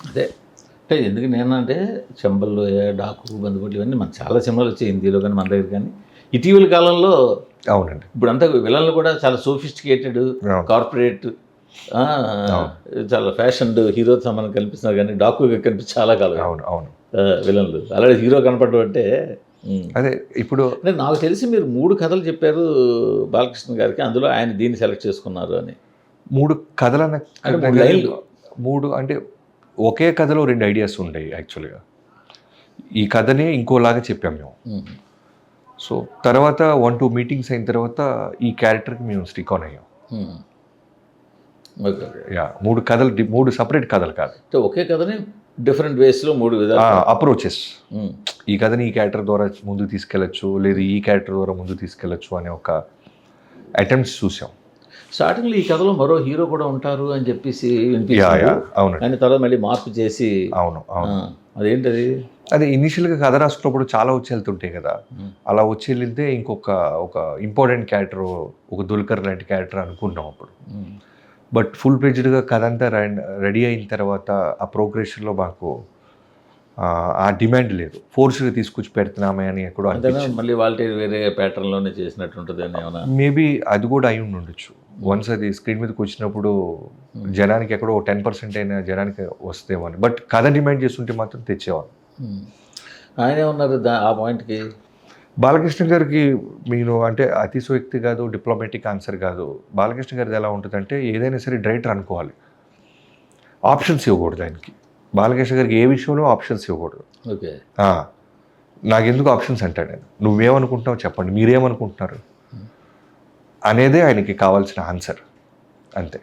అదే అంటే ఎందుకు నేనంటే చెంబల్లో డాకు బంధుపట్లు ఇవన్నీ మన చాలా సినిమాలు వచ్చాయి హిందీలో కానీ మన దగ్గర కానీ ఇటీవల కాలంలో అవునండి. ఇప్పుడు అంతా విలన్లు కూడా చాలా సోఫిస్టికేటెడ్ కార్పొరేట్ చాలా ఫ్యాషన్ హీరోతో మనం కనిపిస్తున్నారు కానీ డాకుగా కనిపించి చాలా కాలం అవును అవును విలన్లు అలాగే హీరో కనపడడం అంటే అదే ఇప్పుడు అంటే నాకు తెలిసి మీరు 3 కథలు చెప్పారు బాలకృష్ణ గారికి, అందులో ఆయన దీన్ని సెలెక్ట్ చేసుకున్నారు అని. 3 కథల అంటే 3 లైన్లు. 3 అంటే ఒకే కథలో 2 ఐడియాస్ ఉండేవి యాక్చువల్గా. ఈ కథనే ఇంకోలాగా చెప్పాం మేము. సో తర్వాత 1-2 మీటింగ్స్ అయిన తర్వాత ఈ క్యారెక్టర్కి మేము స్టిక్ ఆన్ అయ్యాం. ఓకే. యా 3 కథలు 3 సపరేట్ కథలు కాదు. ఒకే కథని డిఫరెంట్ వేస్లో 3 విధాలు అప్రోచెస్. ఈ కథని ఈ క్యారెక్టర్ ద్వారా ముందుకు తీసుకెళ్ళచ్చు, లేదు ఈ క్యారెక్టర్ ద్వారా ముందుకు తీసుకెళ్ళచ్చు అనే ఒక అటెంప్ట్స్ చూసాం. స్టార్టింగ్లో ఈ కథలో మరో హీరో కూడా ఉంటారు అని చెప్పేసి అవును. ఆయన తర్వాత మళ్ళీ మార్పు చేసి అవును అవును అదేంటది? అదే ఇనిషియల్గా కథ రాసుకున్నప్పుడు చాలా వచ్చి వెళ్తుంటాయి కదా, అలా వచ్చి వెళ్తే ఒక ఇంపార్టెంట్ క్యారెక్టర్, ఒక దుల్కర్ లాంటి క్యారెక్టర్ అనుకున్నాం అప్పుడు. బట్ ఫుల్ ప్లేజ్డ్గా కథ అంతా రెడీ అయిన తర్వాత ఆ ప్రోగ్రెషన్లో మాకు ఆ డిమాండ్ లేదు, ఫోర్స్గా తీసుకొచ్చి పెడుతున్నామే అని ఎక్కడో అనిపించింది. మళ్ళీ వాళ్ళ వేరే ప్యాటర్న్లోనే చేసినట్టుంటుంది ఏమైనా? మేబీ అది కూడా అయి ఉండొచ్చు. వన్స్ అది స్క్రీన్ మీదకి వచ్చినప్పుడు జనానికి ఎక్కడో 10% అయినా జనానికి వస్తేమని. బట్ కథ డిమాండ్ చేస్తుంటే మాత్రం తెచ్చేవాళ్ళు. ఆయన ఏమన్నారు ఆ పాయింట్కి? బాలకృష్ణ గారికి మీరు అంటే అతిశయోక్తి కాదు, డిప్లొమాటిక్ ఆన్సర్ కాదు. బాలకృష్ణ గారిది ఎలా ఉంటుందంటే ఏదైనా సరే డైరెక్టర్ అనుకోవాలి, ఆప్షన్స్ ఇవ్వకూడదు ఆయనకి. బాలకృష్ణ గారికి ఏ విషయంలో ఆప్షన్స్ ఇవ్వకూడదు. ఓకే. నాకెందుకు ఆప్షన్స్ అంటాడు ఆయన. నువ్వేమనుకుంటున్నావు చెప్పండి, మీరేమనుకుంటున్నారు అనేదే ఆయనకి కావాల్సిన ఆన్సర్, అంతే.